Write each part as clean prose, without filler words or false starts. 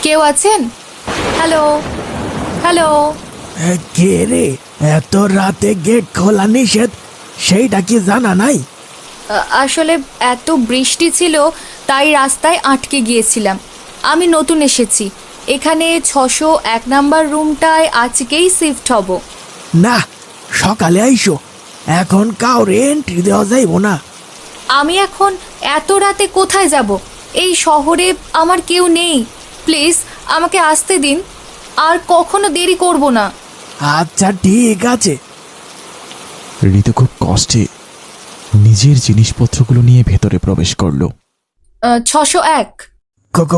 কেউ আছেন? Hello hello. কে রে? এত রাতে গেট খোলা নিষেধ, সেইটা কি জানা নাই? আসলে এত বৃষ্টি ছিল তাই রাস্তায় আটকে গিয়েছিলাম। আমি নতুন এসেছি এখানে। 601 নাম্বার রুমটায় আজকেই শিফট হব। না, সকালে আইসো, এখন কাউরে এন্ট্রি দেওয়া যাইব না। আমি এখন এত রাতে কোথায় যাব? এই শহরে আমার কেউ নেই। প্লিজ আমাকে আসতে দিন, আর কখনো দেরি করব না। আচ্ছা ঠিক আছে। ঋতু খুব কষ্টে নিজের জিনিসপত্রগুলো নিয়ে ভেতরে প্রবেশ করলো। 601। কত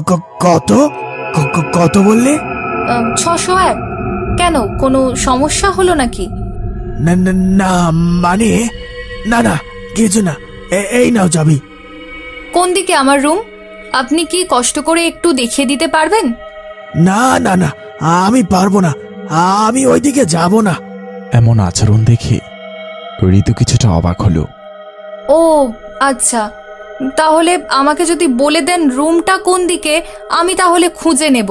কত বললে? 601। কেন, কোনো সমস্যা হলো নাকি? না না না, মানে না না, কিছু না। এই নাও চাবি। কোন দিকে আমার রুম? আপনি কি কষ্ট করে একটু দেখিয়ে দিতে পারবেন? না না না, আমি পারবো না, আমি ওইদিকে যাব না। এমন আচরণ দেখে ঋতু কিছুটা অবাক হলো। ও আচ্ছা, তাহলে আমাকে যদি বলে দেন রুমটা কোন দিকে, আমি তাহলে খুঁজে নেব।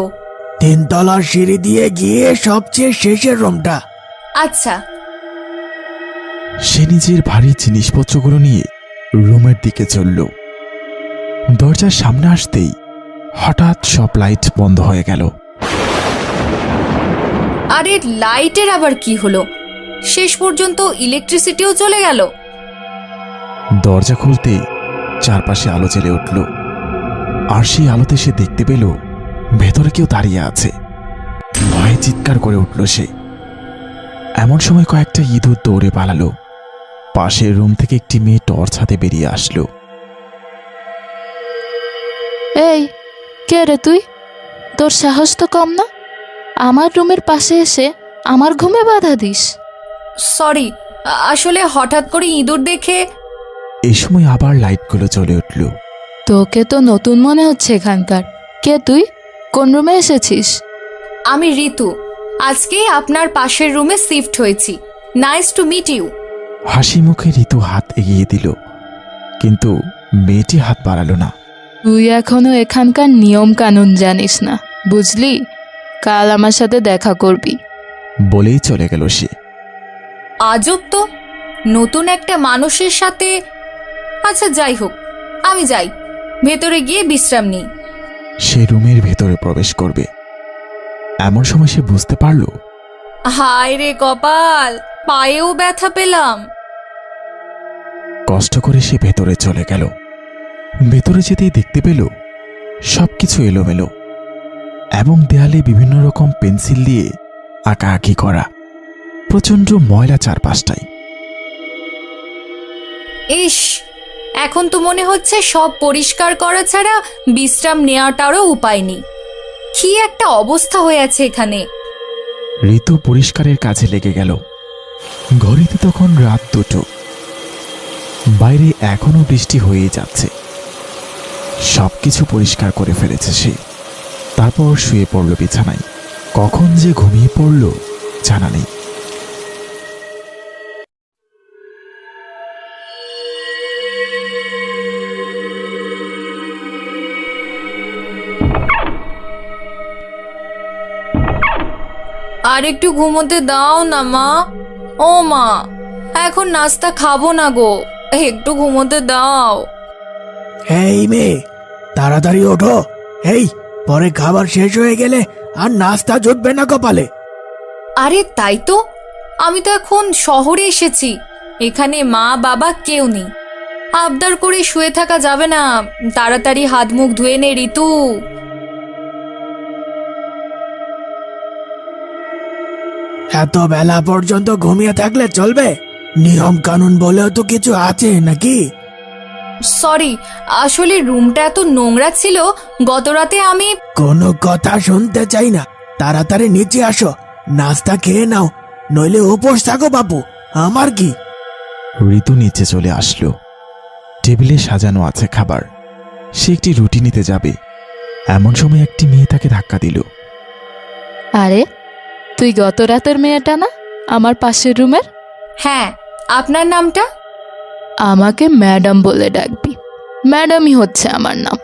3 তলার সিঁড়ি দিয়ে গিয়ে সবচেয়ে শেষের রুমটা। আচ্ছা। সে নিজের ভারী জিনিসপত্রগুলো নিয়ে রুমের দিকে চলল। দরজার সামনে আসতেই হঠাৎ সব লাইট বন্ধ হয়ে গেল। আরে লাইটের আবার কি হলো? শেষ পর্যন্ত ইলেকট্রিসিটিও চলে গেল। দরজা খুলতেই চারপাশে আলো জ্বলে উঠল, আর সেই আলোতে সে দেখতে পেল ভেতরে কেউ দাঁড়িয়ে আছে। ভয়ে চিৎকার করে উঠল সে। এমন সময় কয়েকটা ইঁদুর দৌড়ে পালালো। পাশের রুম থেকে একটি মেয়ে টর্চ হাতে বেরিয়ে আসলো। এই, কে রে তুই? তোর সাহস তো কম না, আমার রুমের পাশে এসে আমার ঘুমে বাধা দিস। সরি, আসলে হঠাৎ করে ইঁদুর দেখে। এই সময় আবার লাইটগুলো জ্বলে উঠল। তোকে তো নতুন মনে হচ্ছে এখানকার। কে তুই? কোন রুমে এসেছিস? আমি ঋতু, আজকেই আপনার পাশের রুমে শিফট হয়েছি। Nice to meet you. হাসি মুখে ঋতু হাত এগিয়ে দিল, কিন্তু মেয়েটি হাত বাড়ালো না। তুই এখনো এখানকার নিয়ম কানুন জানিস না, বুঝলি? কাল আমার সাথে দেখা করবি। বলেই চলে গেল সে। আজব তো, নতুন একটা মানুষের সাথে। আচ্ছা যাই হোক, আমি যাই, ভেতরে গিয়ে বিশ্রাম নিই। সে রুমের ভেতরে প্রবেশ করবে, এমন সময় সে বুঝতে পারল হায় রে কপাল, পায়েও ব্যথা পেলাম। কষ্ট করে সে ভেতরে চলে গেল। ভেতরে যেতেই দেখতে পেল সবকিছু এলোমেলো, এবং দেয়ালে বিভিন্ন রকম পেন্সিল দিয়ে আঁকাআঁকি করা। প্রচন্ড ময়লা চারপাশটাই। ইস, এখন তো মনে হচ্ছে সব পরিষ্কার করা ছাড়া বিশ্রাম নেওয়াটারও উপায় নেই। কি একটা অবস্থা হয়ে আছে এখানে। ঋতু পরিষ্কারের কাজে লেগে গেল। ঘড়িতে তখন রাত 2টো। বাইরে এখনো বৃষ্টি হয়েই যাচ্ছে। সবকিছু পরিষ্কার করে ফেলেছে সে। তারপর শুয়ে পড়ল বিছানায়। কখন যে ঘুমিয়ে পড়ল জানা নেই। আর একটু ঘুমোতে দাও না মা। ও মা, এখন নাস্তা খাবো না গো, একটু ঘুমোতে দাও। এই মেয়ে, তাড়াতাড়ি ওঠো। এই, পরে খাবার শেষ হয়ে গেলে আর নাস্তা জুটবে না কপালে। আরে তাই তো, আমি তো এখন শহরে এসেছি, এখানে মা বাবা কেউ নেই। আবদার করে শুয়ে থাকা যাবে না, তাড়াতাড়ি হাত মুখ ধুয়ে নে ঋতু। এত বেলা পর্যন্ত ঘুমিয়ে থাকলে চলবে? নিয়ম কানুন বলেও তো কিছু আছে নাকি? সরি, আসলে রুমটা এত নোংরা ছিল, গতরাতে আমি। কোনো কথা শুনতে চাই না, তাড়াতাড়ি নিচে আসো, নাস্তা খেয়ে নাও, নইলে উপোস থাকো বাপু, আমার কি। ঋতু নিচে চলে আসলো। টেবিলে সাজানো আছে খাবার। সে একটি রুটি নিতে যাবে, এমন সময় একটি মেয়ে তাকে ধাক্কা দিল। আরে, তুই গত রাতের মেয়েটা না আমার পাশের রুমের? হ্যাঁ, আপনার নামটা? আমাকে ম্যাডাম বলে ডাকবি, ম্যাডামই হচ্ছে আমার নাম।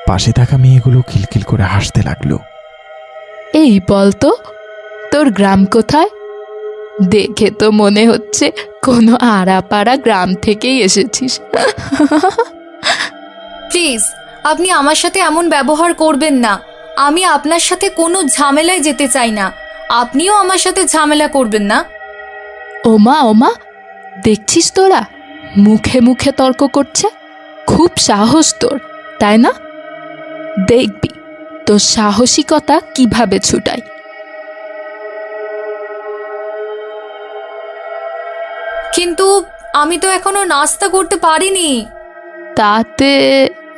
পাশে থাকা মেয়েগুলো খিলখিল করে হাসতে লাগলো। এই বলতো, তোর গ্রাম কোথায়? দেখে তো মনে হচ্ছে কোনো আড়াপাড়া গ্রাম থেকেই এসেছিস। প্লিজ, আপনি আমার সাথে এমন ব্যবহার করবেন না। আমি আপনার সাথে কোনো ঝামেলায় যেতে চাই না, আপনিও আমার সাথে ঝামেলা করবেন না। ওমা ওমা, দেখছিস তোরা মুখে মুখে তর্ক করছে। খুব সাহস তোর, তাই না? দেখবি তোর সাহসিকতা কিভাবে ছুটাই। কিন্তু আমি তো এখনো নাস্তা করতে পারিনি। তাতে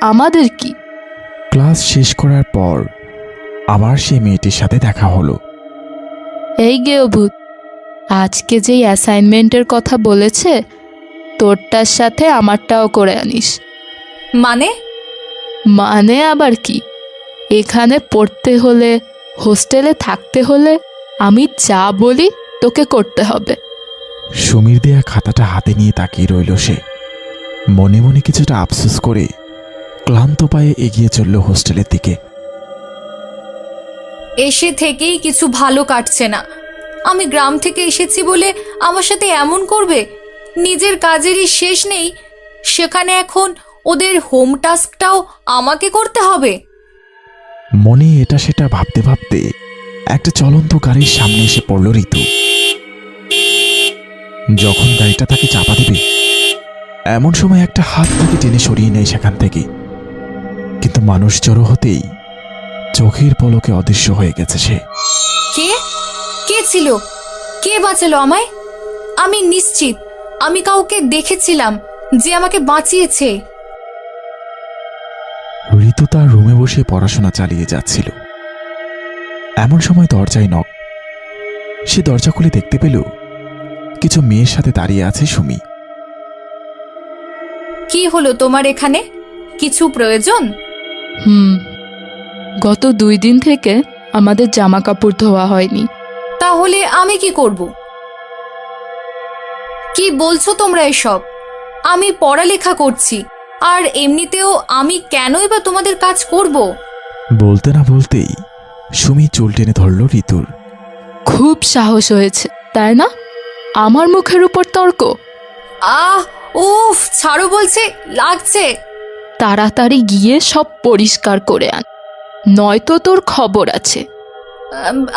আমাদের কি? ক্লাস শেষ করার পর আবার সেই মেয়েটির সাথে দেখা হলো। এই গে অভূত, আজকে যেই অ্যাসাইনমেন্টের কথা বলেছে, তোরটার সাথে আমারটাও করে আনিস। মানে? মানে আবার কি, এখানে পড়তে হলে, হোস্টেলে থাকতে হলে আমি যা বলি তোকে করতে হবে। সুমির দেয়া খাতাটা হাতে নিয়ে তাকিয়ে রইল সে। মনে মনে কিছুটা আফসোস করে ক্লান্ত পায়ে এগিয়ে চলল হোস্টেলের দিকে। এসে থেকেই কিছু ভালো কাটছে না। আমি গ্রাম থেকে এসেছি বলে আমার সাথে এমন করবে? নিজের কাজেরই শেষ নেই, সেখানে এখন ওদের হোম টাস্কটাও আমাকে করতে হবে। মনে এটা সেটা ভাবতে ভাবতে একটা চলন্ত গাড়ির সামনে এসে পড়ল ঋতু। যখন গাড়িটা তাকে চাপা দেবে, এমন সময় একটা হাত তাকে টেনে সরিয়ে নেয় সেখান থেকে। কিন্তু মানুষ জড়ো হতেই চোখের পলকে অদৃশ্য হয়ে গেছে সে। কে কে ছিল? কে বাঁচালো আমায়? আমি নিশ্চিত আমি কাউকে দেখেছিলাম যে আমাকে বাঁচিয়েছে। ঋতু তার রুমে বসে পড়াশোনা চালিয়ে যাচ্ছিল। এমন সময় দরজায় নক। সে দরজা খুলে দেখতে পেল কিছু মেয়ের সাথে দাঁড়িয়ে আছে সুমি। কি হলো তোমার এখানে? কিছু প্রয়োজন? গত 2 দিন থেকে আমাদের জামা কাপড় ধোয়া হয়নি। তাহলে আমি কি করব? কি বলছো তোমরা এসব? আমি পড়ালেখা করছি, আর এমনিতেও আমি কেনই বা তোমাদের কাজ করব? বলতে না বলতেই সুমি চুল টেনে ধরল ঋতুর। খুব সাহস হয়েছে, তাই না? আমার মুখের উপর তর্ক। আহ, উফ, ছাড়ো বলছে, লাগছে। তাড়াতাড়ি গিয়ে সব পরিষ্কার করে আন, নয়তো তোর খবর আছে।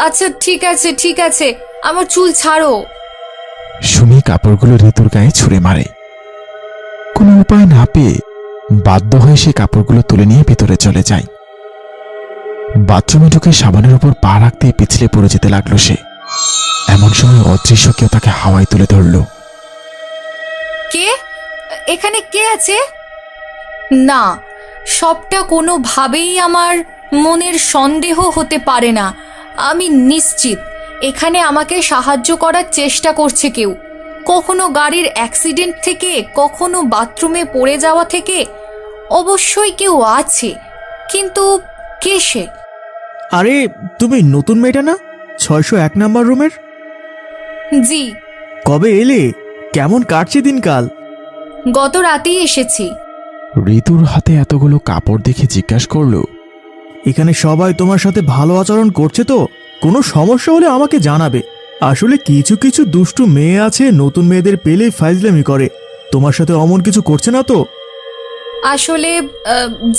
আচ্ছা ঠিক আছে ঠিক আছে, আমার চুল ছাড়ো। সুমি কাপড়গুলো ঋতুর গায়ে ছুঁড়ে মারে। কোনো উপায় না পেয়ে বাধ্য হয়ে সে কাপড়গুলো তুলে নিয়ে ভিতরে চলে যায়। বাথরুমে ঢুকে সাবানের উপর পা রাখতে পিছলে পড়ে যেতে লাগলো সে। এমন সময় অদৃশ্য কেউ তাকে হাওয়ায় তুলে ধরল। কে? এখানে কে আছে? না, সবটা কোনোভাবেই আমার মনের সন্দেহ হতে পারে না। আমি নিশ্চিত এখানে আমাকে সাহায্য করার চেষ্টা করছে কেউ। কখনো গাড়ির অ্যাক্সিডেন্ট থেকে, কখনো বাথরুমে পড়ে যাওয়া থেকে। অবশ্যই কেউ আছে, কিন্তু কে সে? আরে, তুমি নতুন মেয়েটা না, 601 নাম্বার রুমের? জি। কবে এলে? কেমন কাটছে দিনকাল? গত রাতেই এসেছি। ঋতুর হাতে এতগুলো কাপড় দেখে জিজ্ঞাসা করলো, এখানে সবাই তোমার সাথে ভালো আচরণ করছে তো? কোনো সমস্যা হলে আমাকে জানাবে। আসলে কিছু কিছু দুষ্টু মেয়ে আছে, নতুন মেয়েদের পেলেই ফাইজলামি করে। তোমার সাথে অমন কিছু করছে না তো? আসলে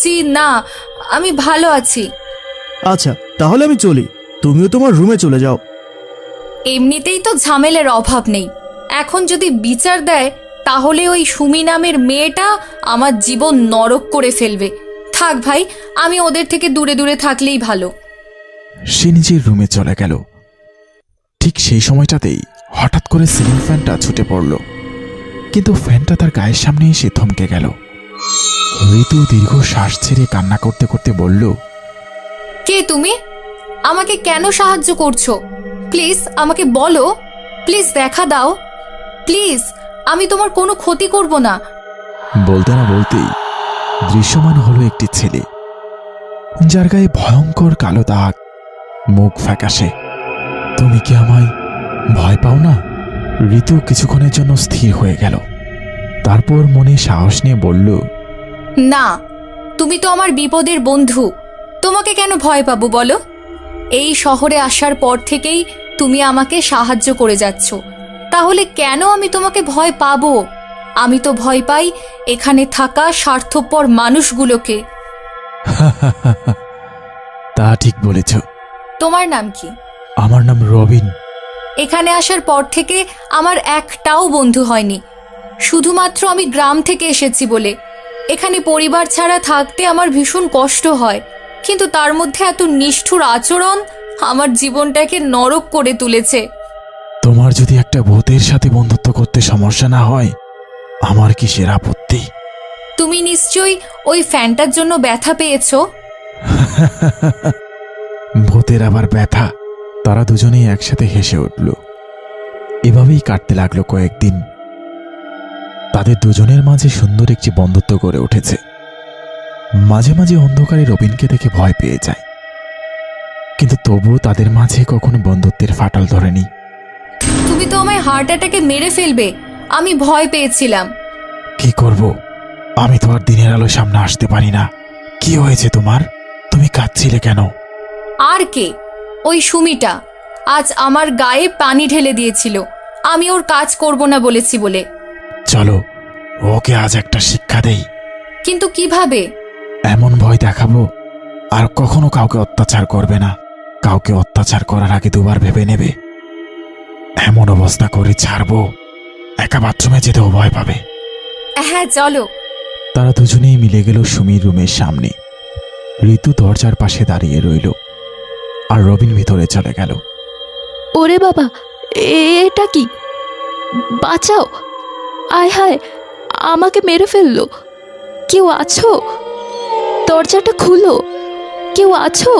জি না, আমি ভালো আছি। আচ্ছা, তাহলে আমি চলি, তুমিও তোমার রুমে চলে যাও। এমনিতেই তো ঝামেলার অভাব নেই, এখন যদি বিচার দেয় তাহলে ওই সুমি নামের মেয়েটা আমার জীবন নরক করে ফেলবে। থাক ভাই, আমি ওদের থেকে দূরে দূরে থাকলেই ভালো। সে নিজের রুমে চলে গেল। ঠিক সেই সময়টাতেই হঠাৎ করে সিলিং ফ্যানটা ছুটে পড়ল, কিন্তু ফ্যানটা তার গায়ের সামনে এসে থমকে গেল। ঋতু দীর্ঘ শ্বাস ছেড়ে কান্না করতে করতে বলল, কে তুমি? আমাকে কেন সাহায্য করছো? প্লিজ আমাকে বলো, প্লিজ দেখা দাও, প্লিজ। আমি তোমার কোনো ক্ষতি করব না। বলতে না বলতেই দৃশ্যমান হলো একটি ছেলে, যার গায়ে ভয়ঙ্কর কালো দাগ, মুখ ফ্যাকাশে। তুমি কি আমায় ভয় পাও না? ঋতু কিছুক্ষণের জন্য স্থির হয়ে গেল, তারপর মনে সাহস নিয়ে বলল, না, তুমি তো আমার বিপদের বন্ধু, তোমাকে কেন ভয় পাবো বলো? এই শহরে আসার পর থেকেই তুমি আমাকে সাহায্য করে যাচ্ছ, তাহলে কেন আমি তোমাকে ভয় পাবো? আমি তো ভয় পাই এখানে থাকা স্বার্থপর মানুষগুলোকে। তা ঠিক বলেছ। তোমার নাম কি? আমার নাম রবিন। এখানে আসার পর থেকে আমার একটাও বন্ধু হয়নি, শুধুমাত্র আমি গ্রাম থেকে এসেছি বলে। এখানে পরিবার ছাড়া থাকতে আমার ভীষণ কষ্ট হয়, কিন্তু তার মধ্যে এত নিষ্ঠুর আচরণ আমার জীবনটাকে নরক করে তুলেছে। তোমার যদি একটা ভূতের সাথে বন্ধুত্ব করতে সমস্যা না হয়, আমার কিসের আপত্তি? তুমি নিশ্চয়ই ওই ফ্যানটার জন্য ব্যথা পেয়েছো। ভূতের আবার ব্যথা? তারা দুজনেই একসাথে হেসে উঠল। এভাবেই কাটতে লাগলো কয়েকদিন। তাদের দুজনের মাঝে সুন্দর একটি বন্ধুত্ব গড়ে উঠেছে। মাঝে মাঝে অন্ধকারে রবিনকে দেখে ভয় পেয়ে যায়, কিন্তু তবুও তাদের মাঝে কখনো বন্ধুত্বের ফাটল ধরেনি। তুমি তো আমায় হার্ট অ্যাটাকে মেরে ফেলবে, আমি ভয় পেয়েছিলাম। কি করব, আমি তো আর দিনের আলো সামনে আসতে পারি না। কি হয়েছে তোমার? তুমি কাঁদছিলে কেন? আর কে? ওই সুমিটা আজ আমার গায়ে পানি ঢেলে দিয়েছিল, আমি ওর কাজ করব না বলেছি বলে। চলো, ওকে আজ একটা শিক্ষা দেই। কিন্তু কিভাবে? এমন ভয় দেখাবো আর কখনো কাউকে অত্যাচার করবে না। কাউকে অত্যাচার করার আগে দুবার ভেবে নেবে। এমন অবস্থা করে ছাড়বো, একা বাথরুমে যেতেও ভয় পাবে। হ্যাঁ চলো। তারা দুজনেই মিলে গেল সুমির রুমের সামনে। ঋতু দরজার পাশে দাঁড়িয়ে রইল, আর রবিন ভিতরে চলে গেল। ওরে বাবা, এটা কি? বাঁচাও! আয় হায়, আমাকে মেরে ফেললো। কেউ আছো? দরজাটা খুলো, কেউ আছো?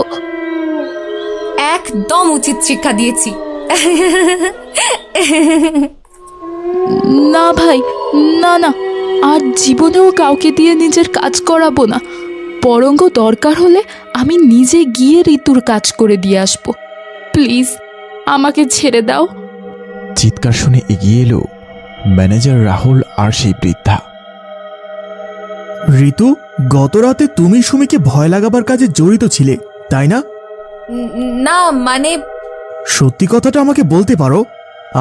একদম উচিত শিক্ষা দিয়েছি। না ভাই, না না, আর জীবনেও কাউকে দিয়ে নিজের কাজ করাবো না। বরং দরকার হলে আমি নিজে গিয়ে ঋতুর কাজ করে দিয়ে আসবো। প্লিজ আমাকে ছেড়ে দাও। চিৎকার শুনে এগিয়ে এলো ম্যানেজার রাহুল আর সেই বৃদ্ধা। ঋতু, গত রাতে তুমি সুমিকে ভয় লাগাবার কাজে জড়িত ছিলে, তাই না? না মানে, সত্যি কথাটা আমাকে বলতে পারো?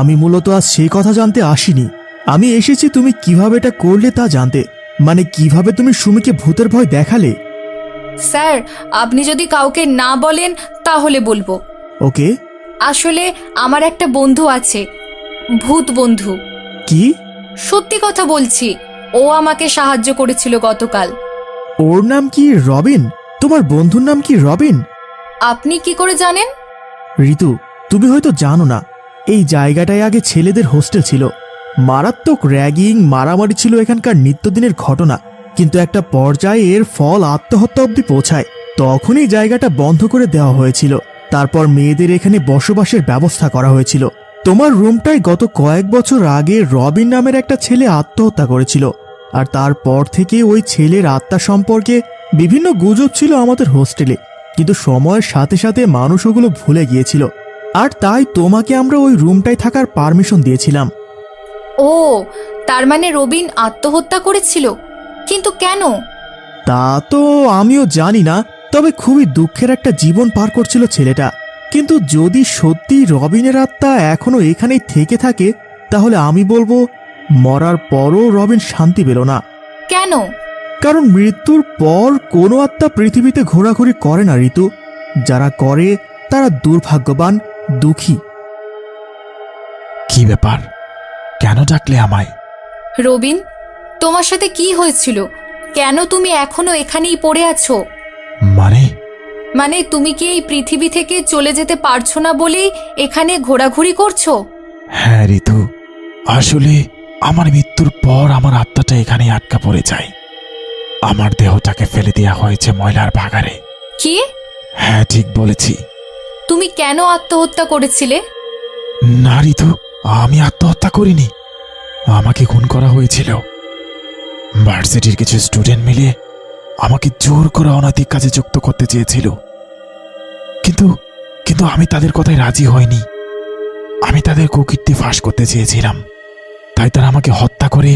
আমি মূলত আজ সেই কথা জানতে আসিনি। আমি এসেছি তুমি কিভাবে এটা করলে তা জানতে। মানে কিভাবে তুমি সুমিকে ভূতের ভয় দেখালে। স্যার আপনি যদি কাউকে না বলেন তাহলে বলবো। ওকে। আসলে আমার একটা বন্ধু আছে, ভূত বন্ধু। কি? সত্যি কথা বলছি, ও আমাকে সাহায্য করেছিল গতকাল। ওর নাম কি রবিন? তোমার বন্ধুর নাম কি রবিন? আপনি কি করে জানেন? ঋতু, তুমি হয়তো জানো না, এই জায়গাটায় আগে ছেলেদের হোস্টেল ছিল। মারাত্মক র্যাগিং, মারামারি ছিল এখানকার নিত্যদিনের ঘটনা। কিন্তু একটা পর্যায়ে এর ফল আত্মহত্যা অবধি পৌঁছায়। তখনই জায়গাটা বন্ধ করে দেওয়া হয়েছিল। তারপর মেয়েদের এখানে বসবাসের ব্যবস্থা করা হয়েছিল। তোমার রুমটায় গত কয়েক বছর আগে রবিন নামের একটা ছেলে আত্মহত্যা করেছিল। আর তারপর থেকে ওই ছেলের আত্মা সম্পর্কে বিভিন্ন গুজব ছিল আমাদের হোস্টেলে। কিন্তু সময়ের সাথে সাথে মানুষ ওগুলো ভুলে গিয়েছিল। আর তাই তোমাকে আমরা ওই রুমটায় থাকার পারমিশন দিয়েছিলাম। ও, তার মানে রবিন আত্মহত্যা করেছিল, কিন্তু কেন? তা তো আমিও জানি না, তবে খুবই দুঃখের একটা জীবন পার করছিল ছেলেটা। কিন্তু যদি সত্যি রবিনের আত্মা এখনো এখানেই থেকে থাকে, তাহলে আমি বলবো মরার পরও রবিন শান্তি পেল না। কেন? কারণ মৃত্যুর পর কোনো আত্মা পৃথিবীতে ঘোরাঘুরি করে না ঋতু। যারা করে তারা দুর্ভাগ্যবান, দুঃখী। কি ব্যাপার, কেন ডাকলে আমায়? রবিন, তোমার সাথে কি হয়েছিল? কেন তুমি এখনো এখানেই পড়ে আছো? মানে তুমি কি এই পৃথিবী থেকে চলে যেতে পারছো না বলেই এখানে ঘোরাঘুরি করছো? হ্যাঁ ঋতু, আসলে আমার মৃত্যুর পর আমার আত্মাটা এখানে আটকা পড়ে যায়। আমার দেহটাকে ফেলে দেওয়া হয়েছে ময়লার ভাগাড়ে। কি? হ্যাঁ, ঠিক বলেছি। তুমি কেন আত্মহত্যা করেছিলে? না ঋতু, আমি আত্মহত্যা করিনি। আমাকে খুন করা হয়েছিল। ভার্সিটির কিছু স্টুডেন্ট মিলে আমাকে জোর করে অনৈতিক কাজে যুক্ত করতে চেয়েছিল, কিন্তু আমি তাদের কথায় রাজি হইনি। আমি তাদের কুকীর্তি ফাঁস করতে চেয়েছিলাম, তাই তারা আমাকে হত্যা করে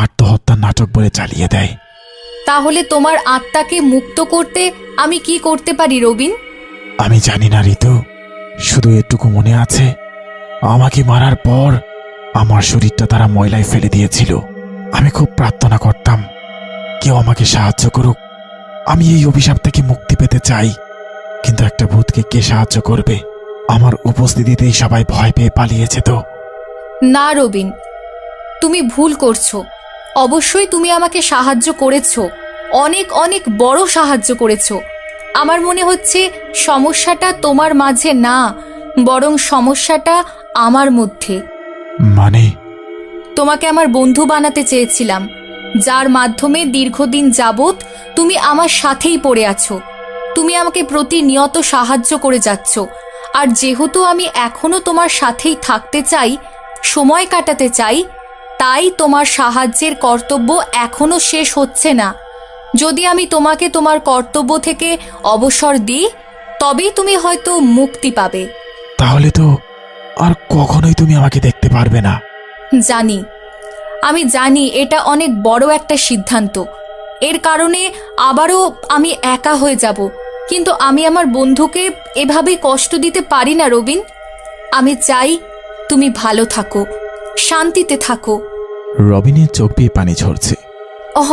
আত্মহত্যার নাটক বলে চালিয়ে দেয়। তাহলে তোমার আত্মাকে মুক্ত করতে আমি কি করতে পারি রবিন? আমি জানি না ঋতু, শুধু এটুকু মনে আছে, আমাকে মারার পর আমার শরীরটা তারা ময়লায় ফেলে দিয়েছিল। আমি খুব প্রার্থনা করতাম কেউ আমাকে সাহায্য করুক, আমি এই অভিশাপ থেকে মুক্তি পেতে চাই। কিন্তু একটা ভূতকে কে সাহায্য করবে? আমার উপস্থিতিতেই সবাই ভয় পেয়ে পালিয়েছে তো। না রবিন, তুমি ভুল করছো। অবশ্যই তুমি আমাকে সাহায্য করেছো, অনেক অনেক বড় সাহায্য করেছো। আমার মনে হচ্ছে সমস্যাটা তোমার মাঝে না, বরং সমস্যাটা আমার মধ্যে। মানে? তোমাকে আমার বন্ধু বানাতে চেয়েছিলাম, যার মাধ্যমে দীর্ঘদিন যাবৎ তুমি আমার সাথেই পড়ে আছো। তুমি আমাকে প্রতিনিয়ত সাহায্য করে যাচ্ছ, আর যেহেতু আমি এখনো তোমার সাথেই থাকতে চাই, সময় কাটাতে চাই, তাই তোমার সাহায্যের কর্তব্য এখনো শেষ হচ্ছে না। যদি আমি তোমাকে তোমার কর্তব্য থেকে অবসর দিই, তবেই তুমি হয়তো মুক্তি পাবে। তাহলে তো আর কখনোই তুমি আমাকে দেখতে পারবে না। জানি, আমি জানি এটা অনেক বড় একটা সিদ্ধান্ত। এর কারণে আবারও আমি একা হয়ে যাব, কিন্তু আমি আমার বন্ধুকে এভাবে কষ্ট দিতে পারি না রবিন। আমি চাই তুমি ভালো থাকো, শান্তিতে থাকো। রবিনের চোখ বেয়ে পানি ঝরছে।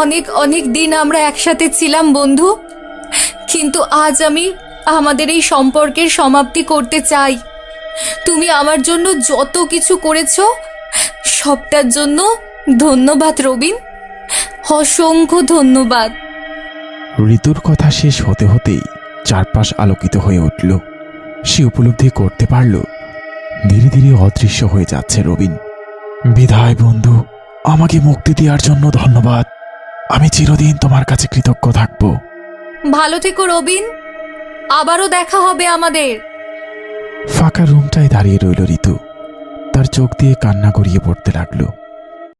অনেক অনেক দিন আমরা একসাথে ছিলাম বন্ধু, কিন্তু আজ আমি আমাদের এই সম্পর্কের সমাপ্তি করতে চাই। তুমি আমার জন্য যত কিছু করেছো, সবটার জন্য ধন্যবাদ রবিন, অসংখ্য ধন্যবাদ। ঋতুর কথা শেষ হতে হতেই চারপাশ আলোকিত হয়ে উঠল। সে উপলব্ধি করতে পারল ধীরে ধীরে অদৃশ্য হয়ে যাচ্ছে রবিন। বিদায় বন্ধু, আমাকে মুক্তি দেওয়ার জন্য ধন্যবাদ। আমি চিরদিন তোমার কাছে কৃতজ্ঞ থাকব। ভালো থেকো রবিন, আবারও দেখা হবে আমাদের। ফাঁকা রুমটায় দাঁড়িয়ে রইল ঋতু। তার চোখ দিয়ে কান্না গড়িয়ে পড়তে লাগলো।